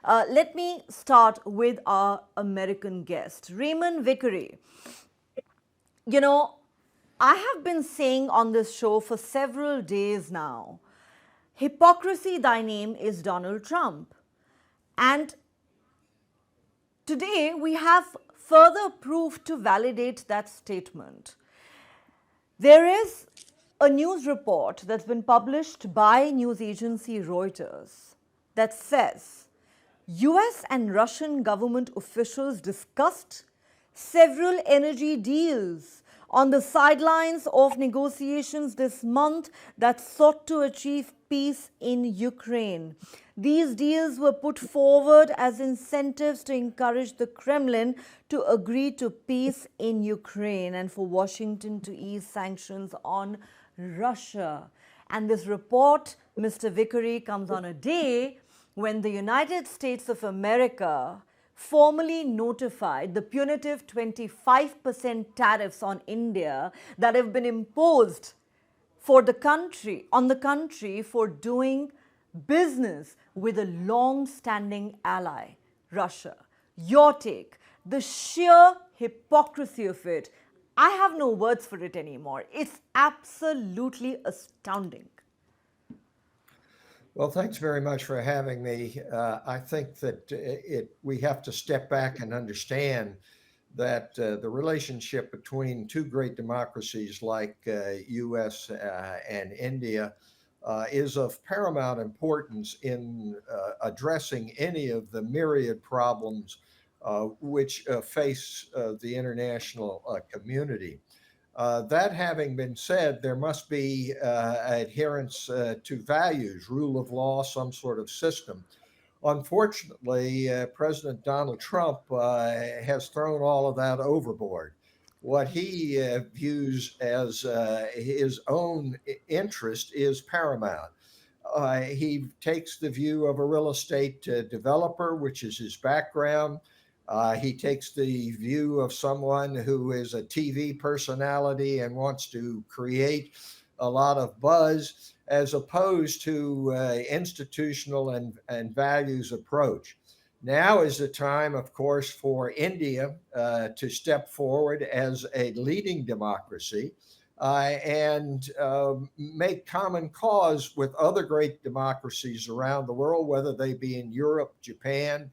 Let me start with our American guest, Raymond Vickery. You know, I have been saying on this show for several days now, hypocrisy, thy name is Donald Trump. And today we have further proof to validate that statement. There is a news report that's been published by news agency Reuters that says US and Russian government officials discussed several energy deals on the sidelines of negotiations this month that sought to achieve peace in Ukraine. These deals were put forward as incentives to encourage the Kremlin to agree to peace in Ukraine and for Washington to ease sanctions on Russia. And this report, Mr. Vickery, comes on a day when the United States of America formally notified the punitive 25% tariffs on India that have been imposed for the country for doing business with a long-standing ally, Russia. Your take, the sheer hypocrisy of it. I have no words for it anymore. It's absolutely astounding. Well, thanks very much for having me. I think that we have to step back and understand that the relationship between two great democracies like U.S. And India is of paramount importance in addressing any of the myriad problems which face the international community. That having been said, there must be adherence to values, rule of law, some sort of system. Unfortunately, President Donald Trump has thrown all of that overboard. What he views as his own interest is paramount. He takes the view of a real estate developer, which is his background. He takes the view of someone who is a TV personality and wants to create a lot of buzz, as opposed to institutional and values approach. Now is the time, of course, for India to step forward as a leading democracy and make common cause with other great democracies around the world, whether they be in Europe, Japan,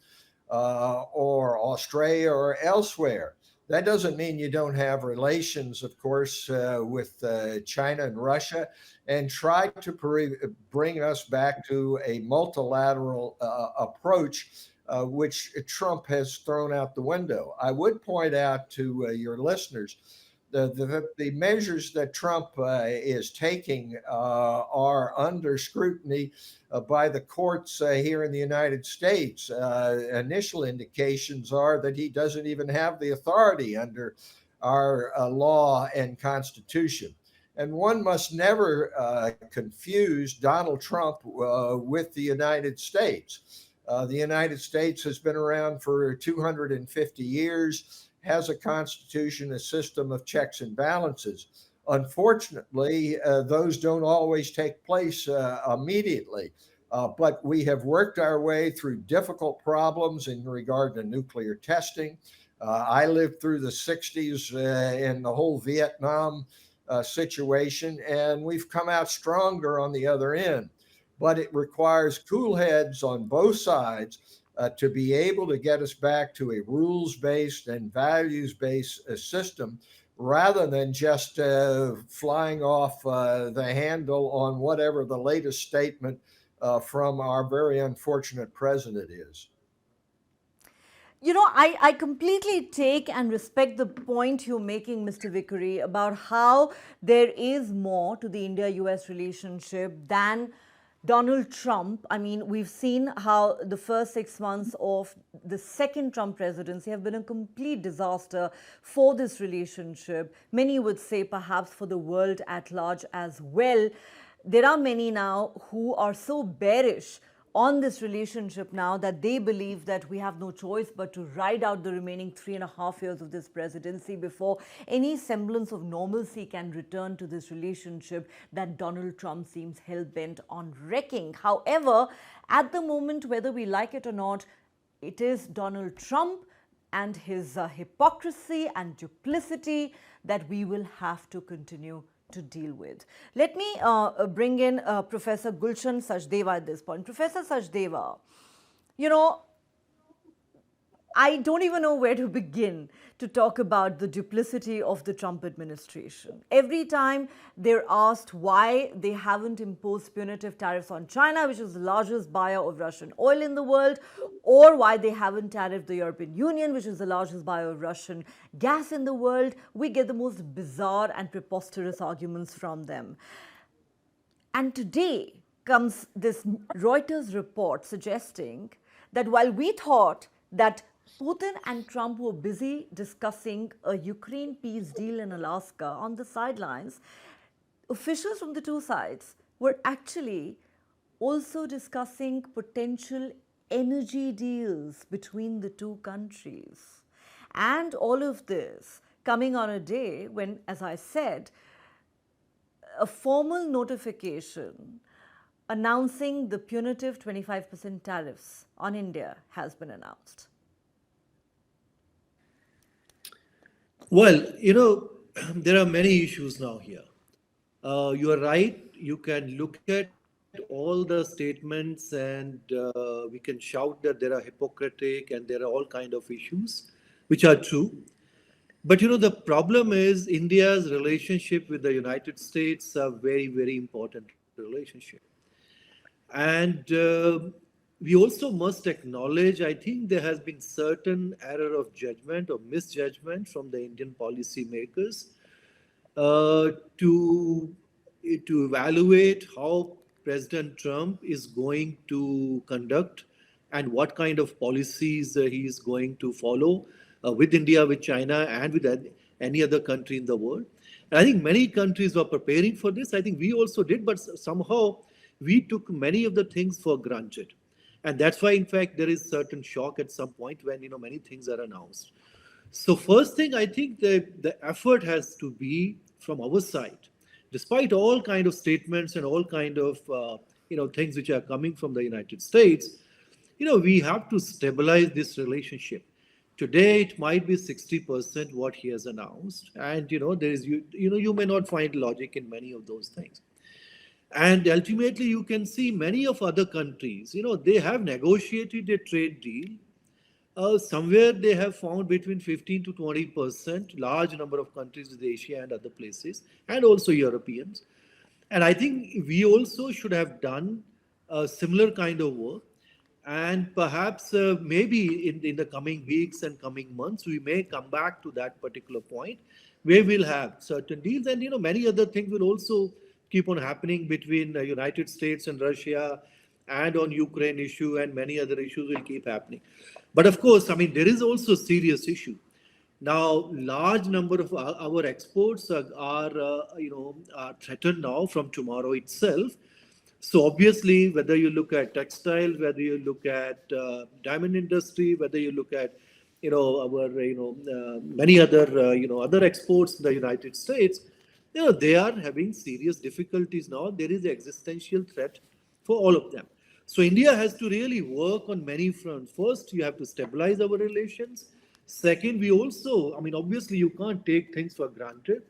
or Australia or elsewhere. That doesn't mean you don't have relations, of course, with China and Russia, and try to bring us back to a multilateral approach, which Trump has thrown out the window. I would point out to your listeners the measures that Trump is taking are under scrutiny by the courts here in the United States. Initial indications are that he doesn't even have the authority under our law and constitution. And one must never confuse Donald Trump with the United States. The United States has been around for 250 years, has a constitution, a system of checks and balances. Unfortunately, those don't always take place immediately. But we have worked our way through difficult problems in regard to nuclear testing. I lived through the 60s and the whole Vietnam situation, and we've come out stronger on the other end. But it requires cool heads on both sides to be able to get us back to a rules-based and values-based system rather than just flying off the handle on whatever the latest statement from our very unfortunate president is. You know, I completely take and respect the point you're making, Mr. Vickery, about how there is more to the India-US relationship than Donald Trump. I mean, we've seen how the first 6 months of the second Trump presidency have been a complete disaster for this relationship. Many would say perhaps for the world at large as well. There are many now who are so bearish on this relationship now that they believe that we have no choice but to ride out the remaining 3.5 years of this presidency before any semblance of normalcy can return to this relationship that Donald Trump seems hell-bent on wrecking. However, at the moment, whether we like it or not, It is Donald Trump and his hypocrisy and duplicity that we will have to continue to deal with. Let me bring in Professor Gulshan Sachdeva at this point. Professor Sachdeva, you know, I don't even know where to begin to talk about the duplicity of the Trump administration. Every time they're asked why they haven't imposed punitive tariffs on China, which is the largest buyer of Russian oil in the world, or why they haven't tariffed the European Union, which is the largest buyer of Russian gas in the world, we get the most bizarre and preposterous arguments from them. And today comes this Reuters report suggesting that while we thought that Putin and Trump were busy discussing a Ukraine peace deal in Alaska on the sidelines, officials from the two sides were actually also discussing potential energy deals between the two countries. And all of this coming on a day when, as I said, a formal notification announcing the punitive 25% tariffs on India has been announced. Well, there are many issues now here. You are right. You can look at all the statements and we can shout that there are hypocritic and there are all kind of issues, which are true. But the problem is India's relationship with the United States are very, very important relationship. And we also must acknowledge, I think there has been certain error of judgment or misjudgment from the Indian policymakers to evaluate how President Trump is going to conduct and what kind of policies he is going to follow with India, with China, and with any other country in the world. And I think many countries were preparing for this. I think we also did, but somehow we took many of the things for granted. And that's why, in fact, there is certain shock at some point when, many things are announced. So first thing, I think the effort has to be from our side, despite all kind of statements and all kind of, things which are coming from the United States, we have to stabilize this relationship. Today, it might be 60% what he has announced. And, there is, you may not find logic in many of those things. And ultimately, you can see many of other countries, they have negotiated a trade deal. Somewhere they have found between 15 to 20%, large number of countries with Asia and other places, and also Europeans. And I think we also should have done a similar kind of work. And perhaps maybe in the coming weeks and coming months, we may come back to that particular point where we'll have certain deals. And, many other things will also keep on happening between the United States and Russia, and on Ukraine issue, and many other issues will keep happening. But of course, there is also a serious issue. Now, large number of our exports are threatened now from tomorrow itself. So obviously, whether you look at textiles, whether you look at diamond industry, whether you look at our many other other exports in the United States, they are having serious difficulties now. There is an existential threat for all of them. So India has to really work on many fronts. First, you have to stabilize our relations. Second, we also, obviously you can't take things for granted,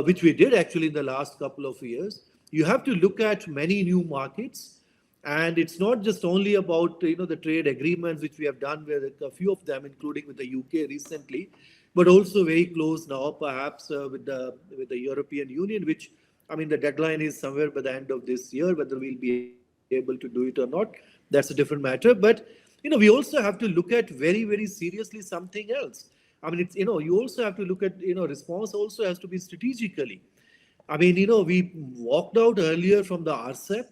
which we did actually in the last couple of years. You have to look at many new markets. And it's not just only about, the trade agreements, which we have done with a few of them, including with the UK recently, but also very close now, perhaps with the European Union, which, the deadline is somewhere by the end of this year. Whether we'll be able to do it or not, that's a different matter. But, we also have to look at very, very seriously something else. It's, you also have to look at, response also has to be strategically. We walked out earlier from the RCEP.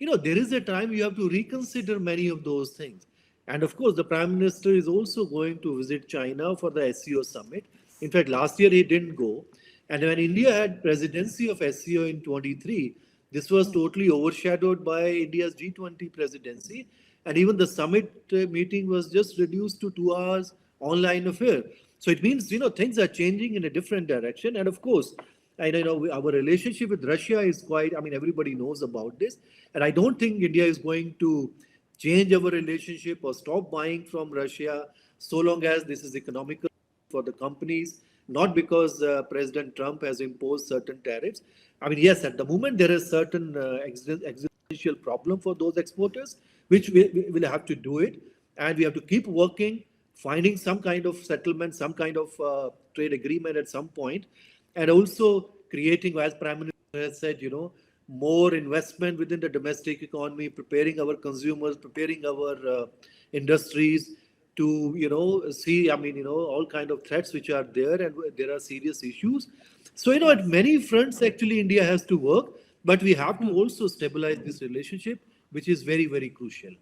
There is a time you have to reconsider many of those things. And of course, the Prime Minister is also going to visit China for the SCO summit. In fact, last year he didn't go. And when India had presidency of SCO in 23, this was totally overshadowed by India's G20 presidency. And even the summit meeting was just reduced to 2 hours online affair. So it means, things are changing in a different direction. And of course, our relationship with Russia is quite, everybody knows about this. And I don't think India is going to change our relationship or stop buying from Russia so long as this is economical for the companies, not because President Trump has imposed certain tariffs. I mean, yes, at the moment there is certain existential problem for those exporters, which we will have to do it, and we have to keep working, finding some kind of settlement, some kind of trade agreement at some point, and also creating, as Prime Minister has said, more investment within the domestic economy, preparing our consumers, preparing our industries to see, all kind of threats which are there, and there are serious issues. So at many fronts actually India has to work, but we have to also stabilize this relationship, which is very, very crucial.